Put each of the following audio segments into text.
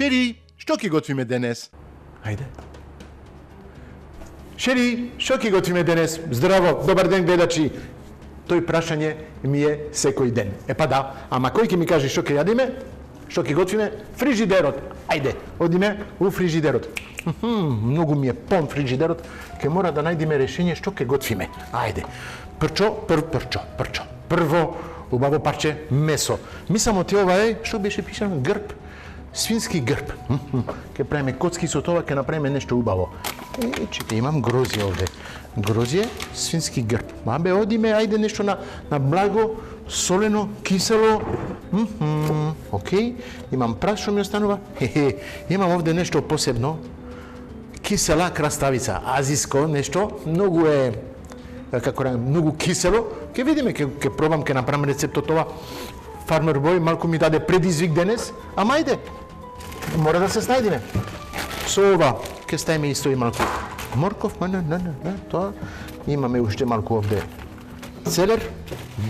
Шери, што ќе готвиме денес? Ајде. Шери, што ќе готвиме денес? Здраво, добар ден гледачи. Тој прашање ми е секој ден. Па да, ама кој ќе ми каже што ќе јадиме? Што ќе готвиме? Фрижидерот. Ајде, одиме у фрижидерот. Многу ми е пон фрижидерот. Ке мора да најдеме решение што ќе готвиме. Ајде. Прчо. Прво, убаво парче месо. Мислам оти ова е, што беше пишано? Грб. Свински грб. Ке правиме коцки со тоа, ке направиме нешто убаво. Чекај, имам грозје овде. Грозје, свински грб. Абе, одиме, ајде нешто на благо, солено, кисело. Океј, имам праш што ми останува. Имам овде нешто посебно. Кисела краставица, азиско нешто, многу е, како рекам, многу кисело. Ке видиме, ке пробам, ке направам рецепт од това. Фармер Бој малку ми даде предизвик денес, ама ајде, мора да се снајдиме. Со ова, ке ставиме исто и малку морков, тоа. Имаме уште малку овде целер,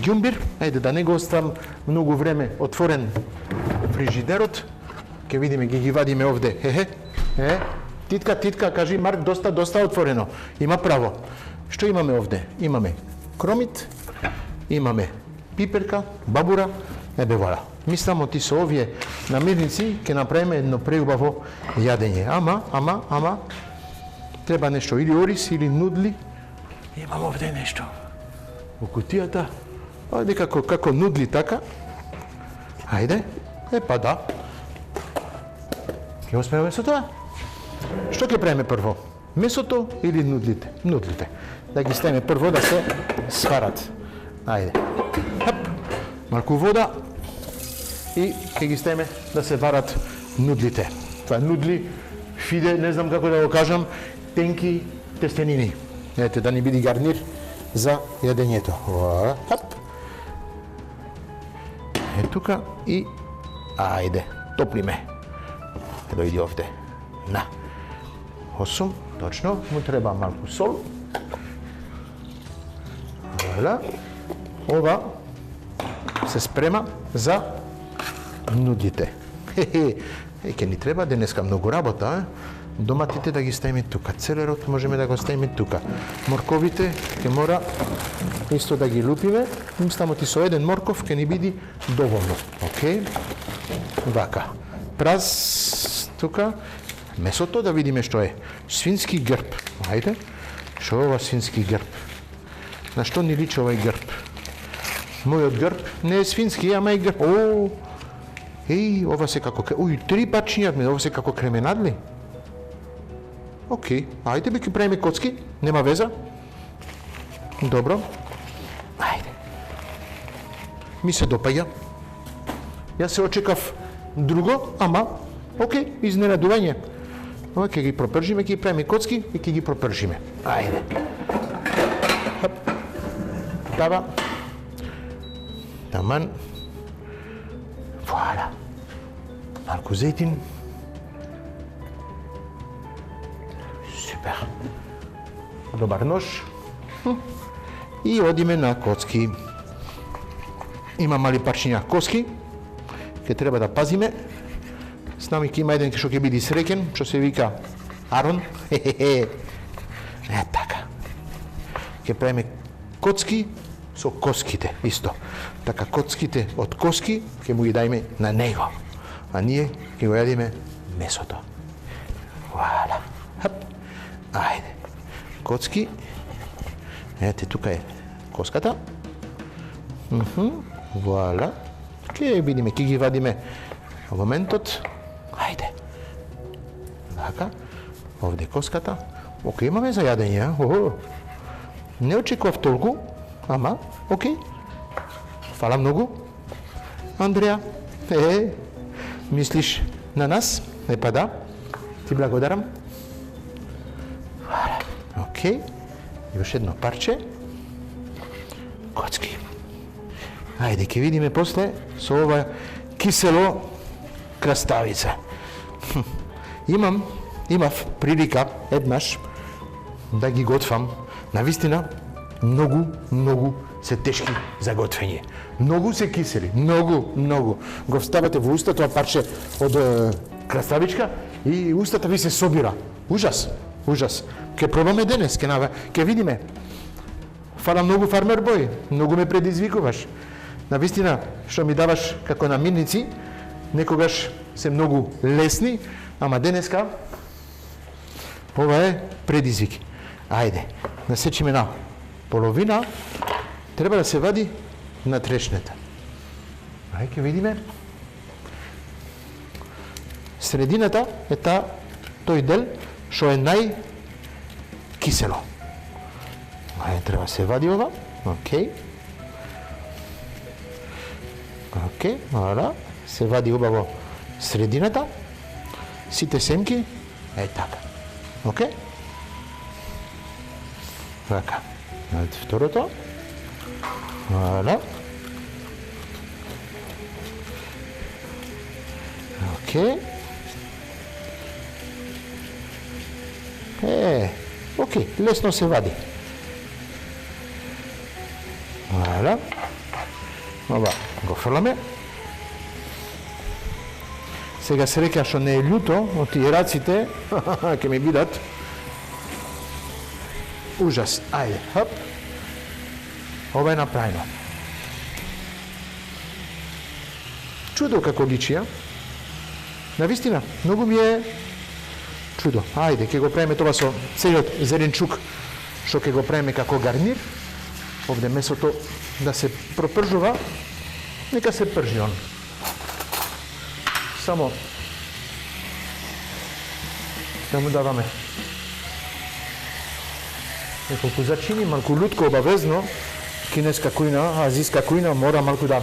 ѓумбир, ајде да не го оставам многу време отворен фрижидерот. Ке видиме, ги вадиме овде. Титка, кажи Марк, доста отворено. Има право. Што имаме овде? Имаме кромит, имаме пиперка, бабура, вала. Мислам оти со овие намирници ќе направиме едно преубаво јадење. Ама, треба нешто, или ориз, или нудли. Имам овде нешто. У кутијата, ајде како нудли така. Ајде, па да. Ќе успееме со тоа? Што ќе правиме прво? Месото или нудлите? Нудлите. Да ги ставиме прво да се сварат. Ајде. Малку вода и ќе ги ставиме да се варат нудлите. Това нудли, фиде, не знам како да го кажам, тенки тестенини. Ете, да ни биде гарнир за јадењето. Е тука и ајде, топлиме. Дојди овде. На. Осум, точно, му треба малку сол. Вала. Ова се спрема за нудите. Ке ни треба денеска многу работа, Доматите да ги ставиме тука, целерот можеме да го ставиме тука. Морковите ке мора исто да ги лупиме, само ти со еден морков ке ни биде доволно. Океј? Вака. Праз тука месото да видиме што е. Свински грб. Ајде. Што е ова свински грб? На што ни личи овај грб? Мојот грб не е свински, ама е грб. Еј, ова се како... три пачињат, ова се како кременадли. Океј, ајде бе ќе правиме коцки, нема веза. Добро. Ајде. Ми се допаѓа. Јас се очекав друго, ама, океј, изненадување. Ова ќе ги пропржиме, ќе ги правиме коцки и ќе ги пропржиме. Ајде. Тава. Таман. Вуаля. Малку зејтин. Супер. Добар нож. И одиме на коцки. Има мали парчиња коцки. Ке треба да пазиме. С нами ке има еден што ќе биде среќен, што се вика Арон. Така. Ке правиме коцки со коските, исто. Така коцките од коски ќе му ги дајме на него. А ние ќе го јадиме месото. Вуаля. Ајде. Коцки. Ете, тука е коската. Вуаля. Ке видиме, ке ги вадиме моментот. Ајде. Така. Овде коската. Океј, имаме за јадење. Не очекував толку, ама, океј. Фала многу. Андреа, мислиш на нас? Па да. Ти благодарам. Океј. Још едно парче. Коцки. Ајде, ќе видиме после со ова кисело краставица. Имав прилика еднаш да ги готвам. Навистина, многу се тешки за готвење. Многу се кисели, многу. Го вставате во уста тоа парче од краставичка и устата ви се собира. Ужас, ужас. Ке пробаме денес, ке видиме. Фала многу фармер бој, многу ме предизвикуваш. Навистина, што ми даваш како намирници, некогаш се многу лесни, ама денеска ова е предизвик. Ајде, насечиме на половина, треба да се вади на трешнета. Ајде, ке видиме. Средината е тој дел што е најкисело. Ајде, треба се вади ова. Океј. Океј, вала. Се вади убаво средината. Сите семки. Е така. Океј. Така. Второто. Вала. Океј. Океј, лесно се вади. Вала. Ова го фрламе. Сега се река што не е љуто, од тие раците, ќе ми бидат ужас. Ајде, хоп. Ова е направено. Чудо како личи, а? Навистина, многу ми е чудо. Ајде, ќе го правиме тоа со целиот зеленчук, што ќе го правиме како гарнир. Овде месото да се пропржува, нека се пржи он. Само да му даваме неколку зачини, малку лутко обавезно, кинеска кујна, азиска кујна мора малку да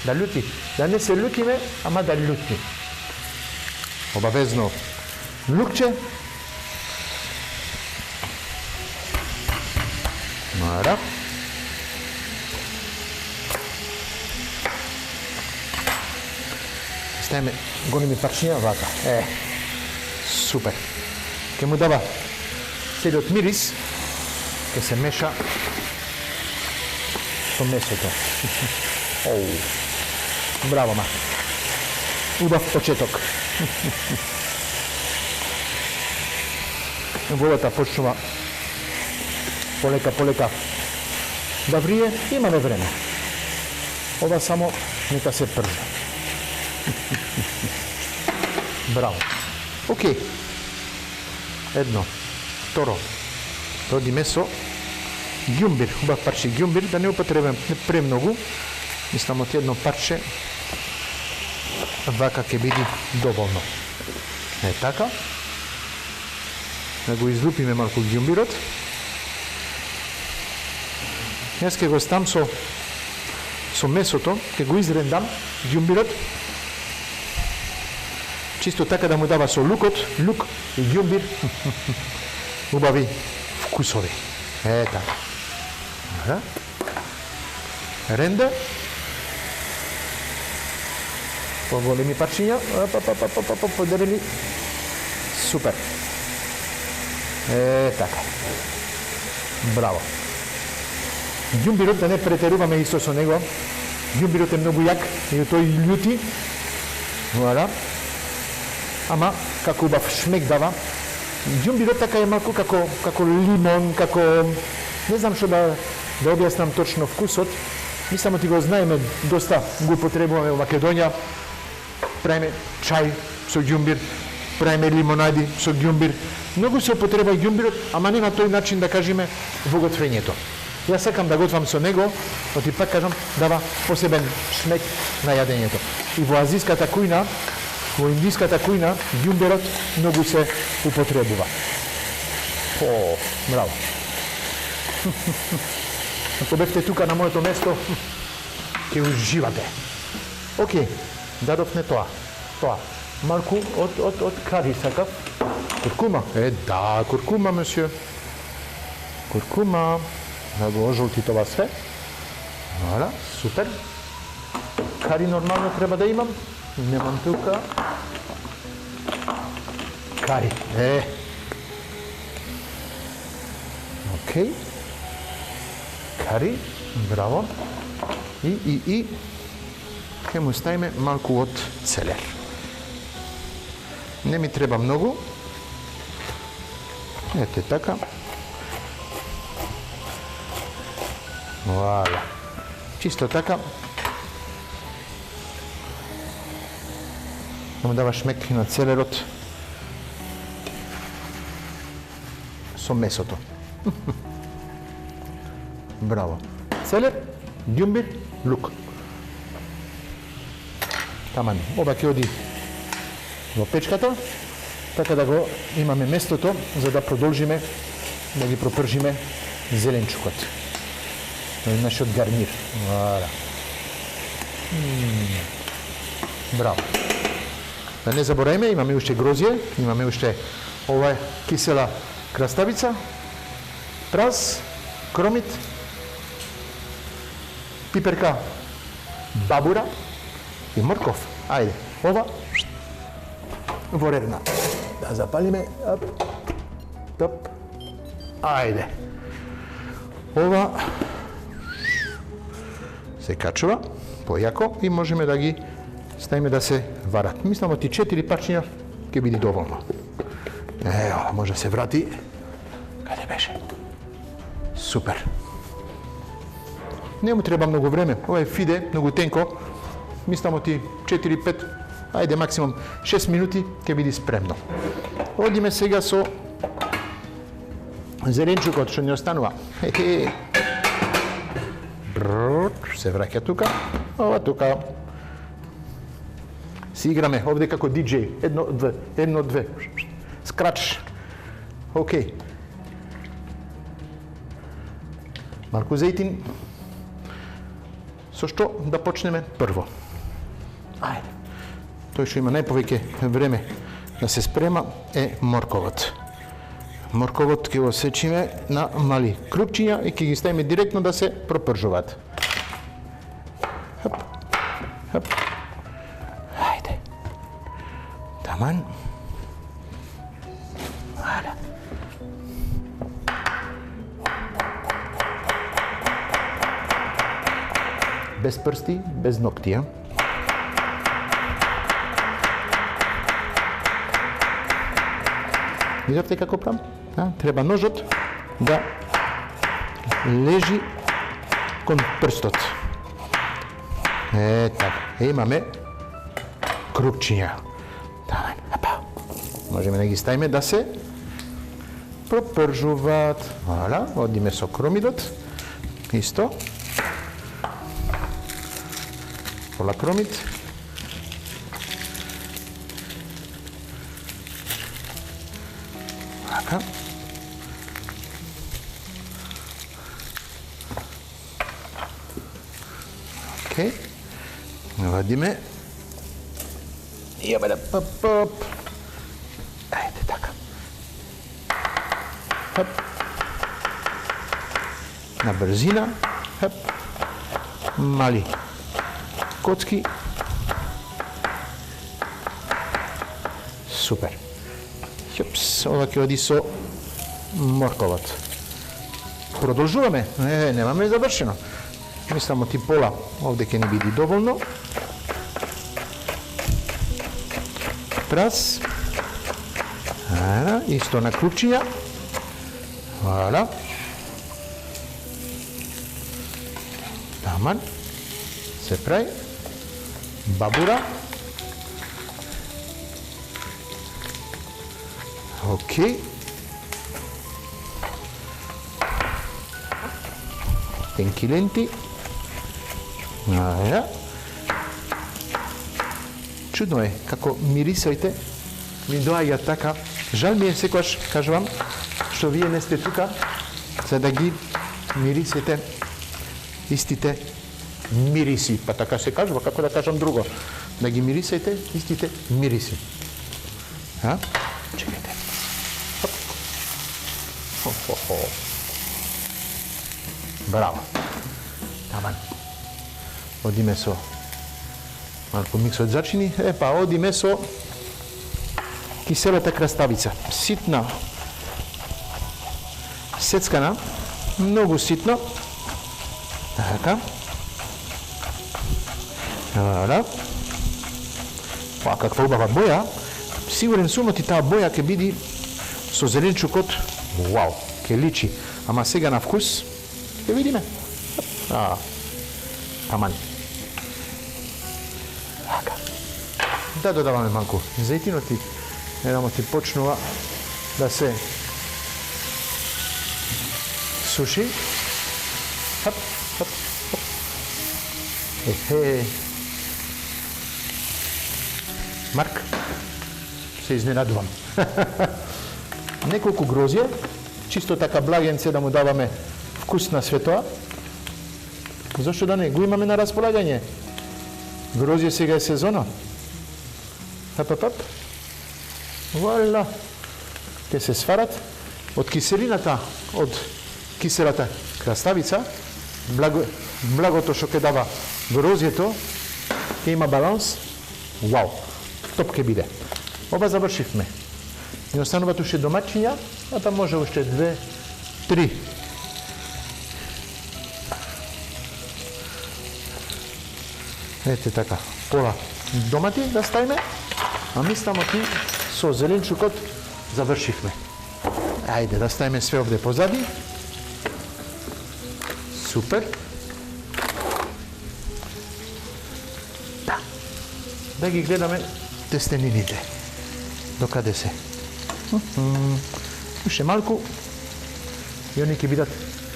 љути. Да не се љутиме, ама да љути. Обавезно лукче. Мара. Ставиме големи парчиња вака. Супер. Ке му дава целиот мирис, ке се меша со месото. Браво, ма. Убав почеток. Водата почнува полека да врие, имаме време. Ова само нека се пржи. Браво. Океј. Едно. Второ. Родиме со ѓумбир. Убав парче ѓумбир, да не употребам премногу. Мислам од едно парче вака ќе биде доволно. Е така. Да го излупиме малку ѓумбирот. Јас ќе го стам со месото, ќе го изрендам ѓумбирот. Чисто така да му дава со лук и ѓумбир. Убави вкусови. Е така. Ренде. Поголеми парчиња. Подерени. Супер. Е така. Браво. Ѓумбирот да не претеруваме исто со него. Ѓумбирот е многу јак и тој љути. Вала. Ама како убав шмек дава. Ѓумбирот така е малку како лимон, како не знам што да објаснам точно вкусот. Мислам ти го знаеме, доста го употребуваме во Македонија. Правиме чај со ѓумбир, правиме лимонади со ѓумбир. Многу се употреба ѓумбирот, ама не на тој начин да кажеме во готвењето. Јас сакам да готвам со него, но ти пак кажам, дава посебен шмек на јадењето. И во азиската кујна, во индиската кујна, ѓумбирот многу се употребува. Браво. Ако бевте тука на моето место, ќе уживате. Океј, дадовме тоа. Малку од кари сакав. Куркума. Да, куркума, месје. Куркума. Да го ожолти това све. Вала, супер. Кари нормално треба да имам. Немам тука. Кари. Океј. Кари. Браво. И ќе му ставиме малку од целер. Не ми треба многу. Ете така. Вуаля. Чисто така. Да му дава шмек на целерот со месото. Браво. Целер, ѓумбир, лук. Таман, ова ќе оди во печката, така да го имаме местото за да продолжиме да ги пропржиме зеленчукот. Нашиот гарнир. Вала. Браво. Да не заборајме, имаме уште грозје, имаме уште ова кисела краставица, прас, кромит, пиперка, бабура и морков. Ајде, ова во ревна. Да запалиме. Топ. Ајде. Ова се качува појако и можеме да ги ставиме да се варат. Мислам оти 4 пачиња ќе биде доволно. Ево, може да се врати. Каде беше? Супер. Не му треба многу време. Ова е фиде, многу тенко. Мислам оти 4-5, ајде максимум 6 минути ќе биде спремно. Одиме сега со зеленчукот што ни останува. Се враќа тука. Ова тука. Си играме овде како диџеј. Едно, две. Скрач. Океј. Малку зејтин. Со што да почнеме прво? Ајде. Тој што има најповеќе време да се спрема е морковот. Морковот ќе го сечиме на мали крупчиња и ќе ги ставиме директно да се пропржуваат. Хап. Хап. Ајде. Таман. Ајде. Без прсти, без ноктија. Видовте како правам? Треба ножот да лежи кон прстот. Така, имаме крупчиња. Можеме да ги ставиме да се пропржуваат. Вала, одиме со кромидот. Исто. Пола кромид. Така. Океј. Вадиме. Јабе да пап. Ајде така. Хап. На брзина. Хап. Мали коцки. Супер. Јопс, ова ќе оди со морковот. Продолжуваме. Немаме завршено. Мислам оти пола овде ќе ни биде доволно. Прас. Исто на крупчиња. Вала. Таман. Се прави. Бабура. Океј. Тенки ленти. Чудно е како мирисајте ми доаѓа така. Жал ми е секогаш, кажувам, што вие не сте тука за да ги мирисите истите мириси. Па така се кажува, како да кажам друго. Да ги мирисајте истите мириси. Чекајте. Браво. Таман. Одиме со малку микс од зачини. Па одиме со киселата краставица. Ситна. Сецкана. Многу ситно. Така. Вала. Па каква убава боја. Сигурен сум ти таа боја ќе биде со зеленчукот, вау, ќе личи. Ама сега на вкус, ќе видиме. Таман. Така. Да додаваме малку зејтинот и еднамо ти почнува да се суши. Хап, хап, хап. Марк, се изненадувам. Неколку грозје, чисто така благенце да му даваме вкус на светоа. Зошто да не? Го имаме на располагање. Грозје сега е сезона. Хап. Вуаля. Те се сварат од киселината, од киселата краставица, благото што ќе дава грозјето, ќе има баланс. Вау, топ ќе биде. Оба завршивме. И остануваат уште домачиња, а па може уште 2, 3. Ете така, пола домати да ставиме, а ми тамоти со зеленчукот завршивме. Ајде да ставиме све овде позади. Супер. Да ги гледаме тестенините. Докаде се? Уште малку и они ќе бидат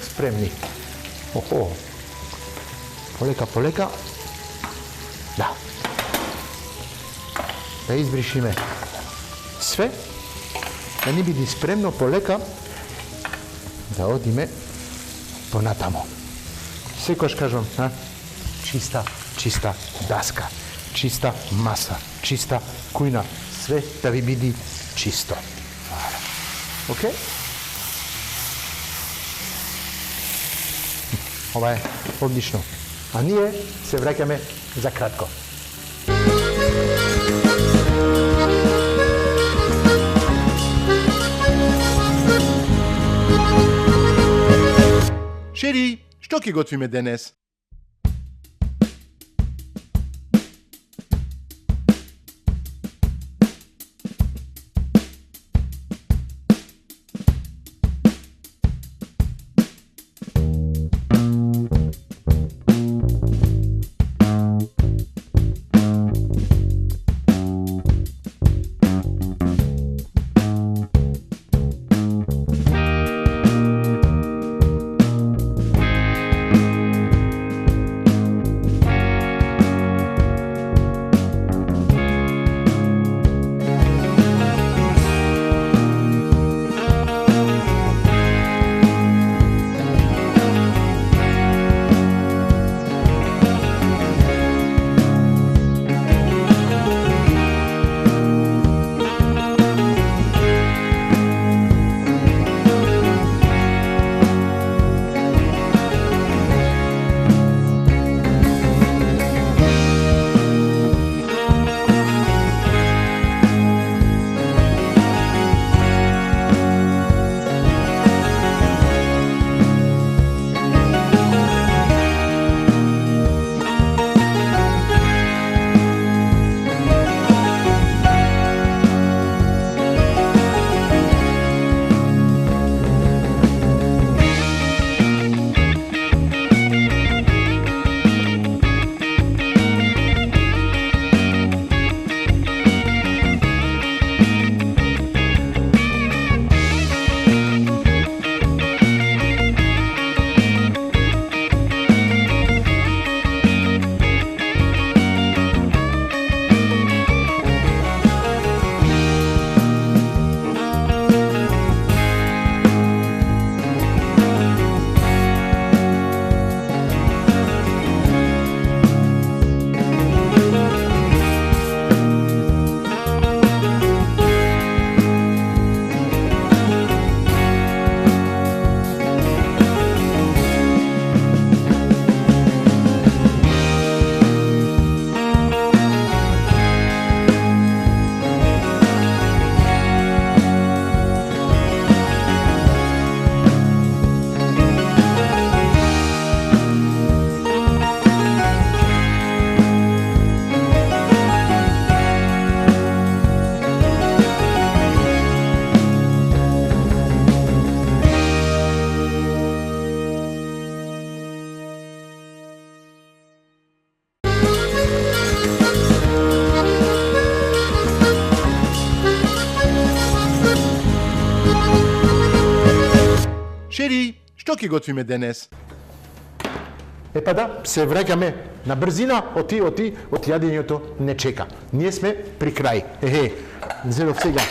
спремни. Полека. Да. Да избришиме све, да ни биде спремно полека да одиме понатамо. Секојаш кажам, чиста даска, чиста маса, чиста кујна, све да ви биде чисто. Окей? Ова е одлично. А ние се враќаме за кратко. Шери, што ќе готвиме денес? Шери, што ќе готвиме денес? Па да, се враќаме на брзина, оти, јадењето не чека. Ние сме при крај. Зелов сега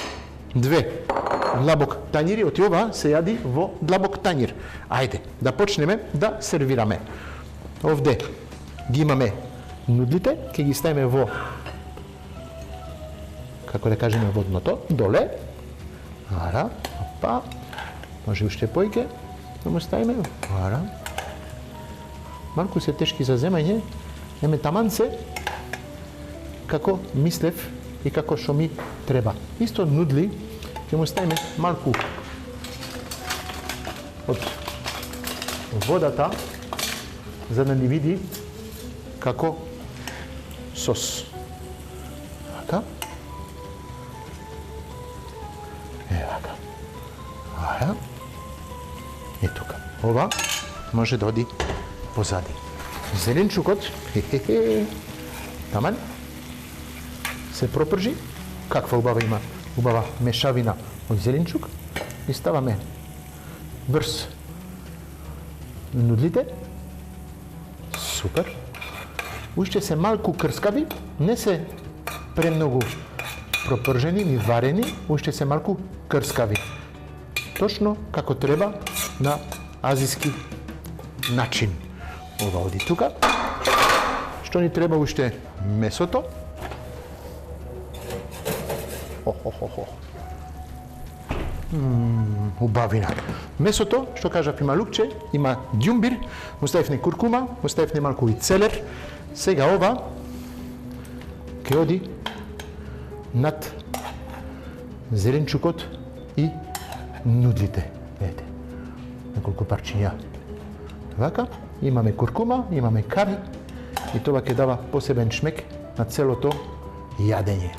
2 длабок тањири, оти ова се јади во длабок тањир. Ајде, да почнеме да сервираме. Овде ги имаме нудлите, ќе ги ставиме во, како да кажеме, водното, доле. Ара, опа, може уште појке да му ставиме. Ара. Малку се тешки за земање, еме таман се како мислев и како што ми треба. Исто нудли ќе му ставиме малку од водата за да ни види како сос. Така. Вака. Ара. И тука. Ова може да оди позади. Зеленчукот, таман, се пропржи. Каква убава има? Убава мешавина од зеленчук. И ставаме врз нудлите. Супер. Уште се малку крскави, не се премногу пропржени ни варени, уште се малку крскави. Точно како треба на азиски начин. Ова оди тука. Што ни треба уште? Месото. Убавина. Месото, што кажав, има лукче, има ѓумбир, му ставивме куркума, му ставивме малку и целер. Сега ова ќе оди над зеленчукот и нудлите. Ете, неколку парчиња. Вака, имаме куркума, имаме кари и тоа ќе дава посебен шмек на целото јадење.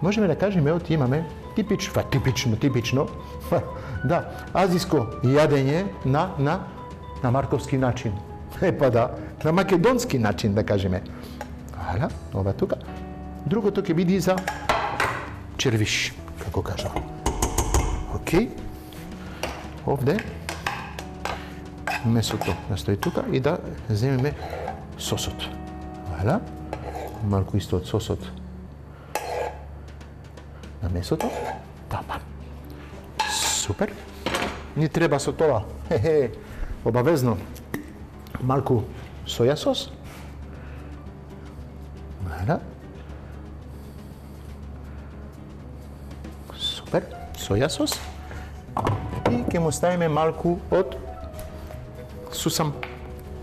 Можеме да кажеме, оти имаме типично, да, азиско јадење на марковски начин. Па да, на македонски начин да кажеме. Ала, ова тука. Другото ќе биде за червиш, како кажам. Океј. Овде месото настои тука и да земеме сосот. Ала, малку исто од сосот на месото. Таман. Супер. Ни треба со тоа. Обавезно. Малку соја сос. Ала. Супер. Соја сос. И ќе му ставиме малку од сусам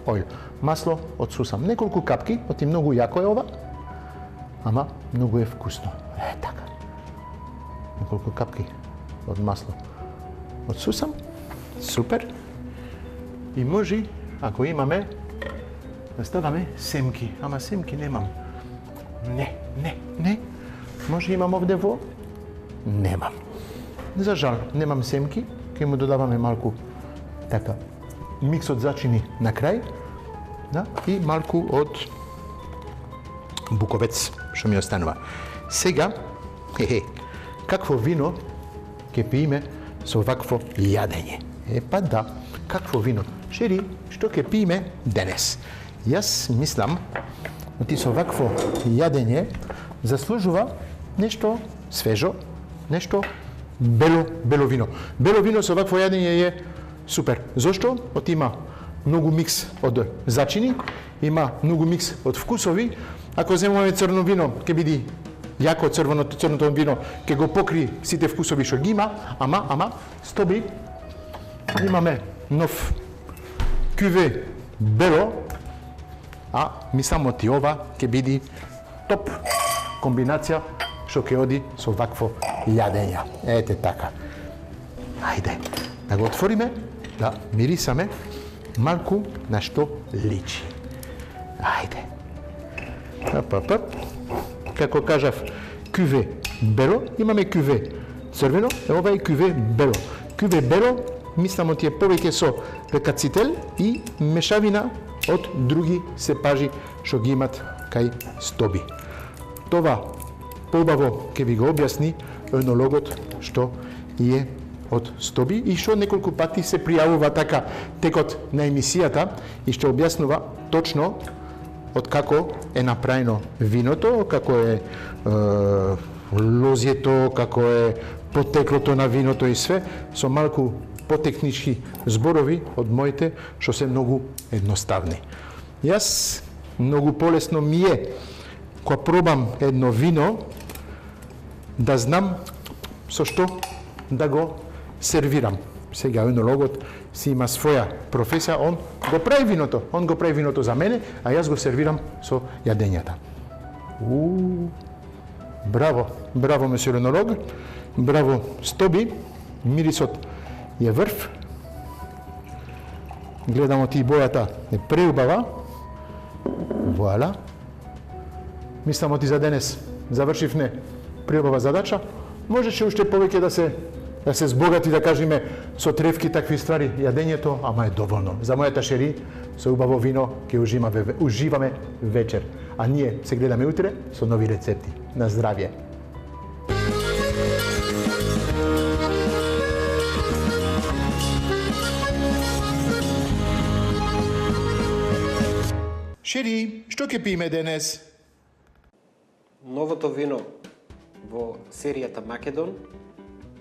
ойл. Масло од сусам. Неколку капки, оти многу јако е ова, ама многу е вкусно. Така. Неколку капки од масло од сусам. Супер. И може, ако имаме, да ставаме семки. Ама семки немам. Не. Може имам овде во? Немам. За жал, немам семки. Ке му додаваме малку така микс од зачини на крај. Да, и малку од буковец, што ми останува. Сега, какво вино ќе пиеме со вакво јадење? Па да, какво вино? Шери, што ќе пиеме денес? Јас мислам, оти со вакво јадење заслужува нешто свежо, нешто бело вино. Бело вино со вакво јадење е супер. Зошто? Оти има многу микс од зачини, има многу микс од вкусови. Ако земуваме црно вино, ќе биде јако црното вино, ќе го покри сите вкусови што ги има, ама стоби имаме нов кюве бело, а мислам оти ова ќе биде топ комбинација што ќе оди со вакво јадење. Ете така. Ајде, да го отвориме, да мирисаме малку на што личи. Ајде. Како кажав, кюве бело, имаме кюве црвено, ова е кюве бело. Кюве бело, мислам оти е повеќе со пекацител и мешавина од други сепажи што ги имат кај стоби. Това побаво ќе ви го објасни енологот што е од Стоби и што неколку пати се пријавува така текот на емисијата и што објаснува точно од како е направено виното, како е лозјето, како е потеклото на виното и све, со малку потехнички зборови од моите, што се многу едноставни. Јас многу полесно ми е, кога пробам едно вино, да знам со што да го сервирам. Сега енологот си има своја професија, он го прави виното за мене, а јас го сервирам со јадењата. Браво, месио енолог, браво, Стоби, мирисот е врв. Гледам оти бојата е преубава. Вуала. Мислам оти за денес завршивме преубава задача. Можеше уште повеќе да се збогати, да кажеме, со тревки такви ствари, јадењето, ама е доволно. За мојата шери, со убаво вино, ќе уживаме вечер. А ние се гледаме утре со нови рецепти. На здравје! Шери, што ќе пиеме денес? Новото вино во серијата Македон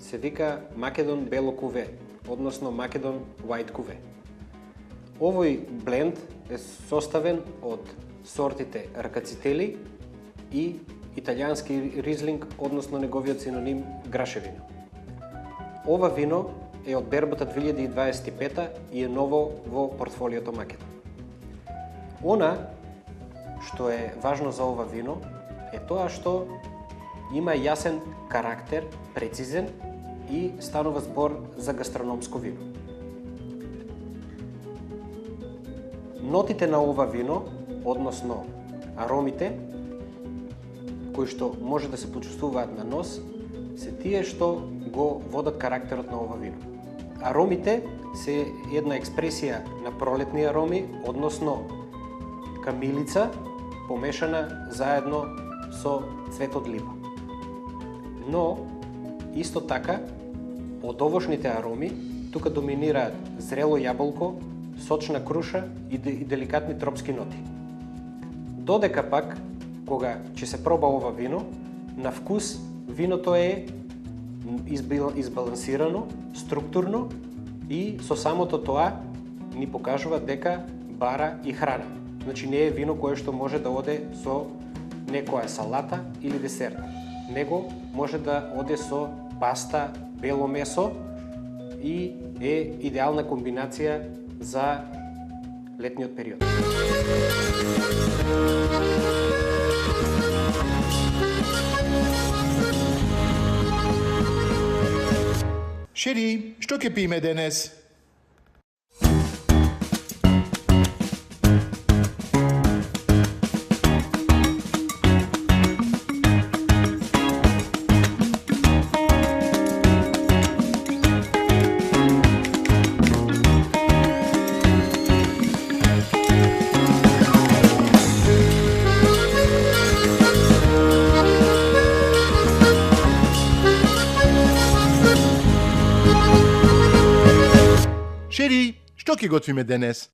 се вика Македон Бело куве, односно Македон White куве. Овој бленд е составен од сортите Ракацители и италијански ризлинг, односно неговиот синоним грашевино. Ова вино е од бербата 2025 и е ново во портфолиото Македон. Она што е важно за ова вино е тоа што има јасен карактер, прецизен и станува збор за гастрономско вино. Нотите на ова вино, односно аромите, кои што може да се почувствуваат на нос, се тие што го водат карактерот на ова вино. Аромите се една експресија на пролетни ароми, односно камилица помешана заедно со цветот липа. Но, исто така, од овошните ароми, тука доминираат зрело јаболко, сочна круша и деликатни тропски ноти. Додека пак, кога ќе се проба ова вино, на вкус виното е избалансирано, структурно и со самото тоа ни покажува дека бара и храна. Значи не е вино кое што може да оде со некоја салата или десерт. Него може да оде со паста, бело месо и е идеална комбинација за летниот период. Шери, што ќе пиеме денес? Шери, што ќе готвиме денес?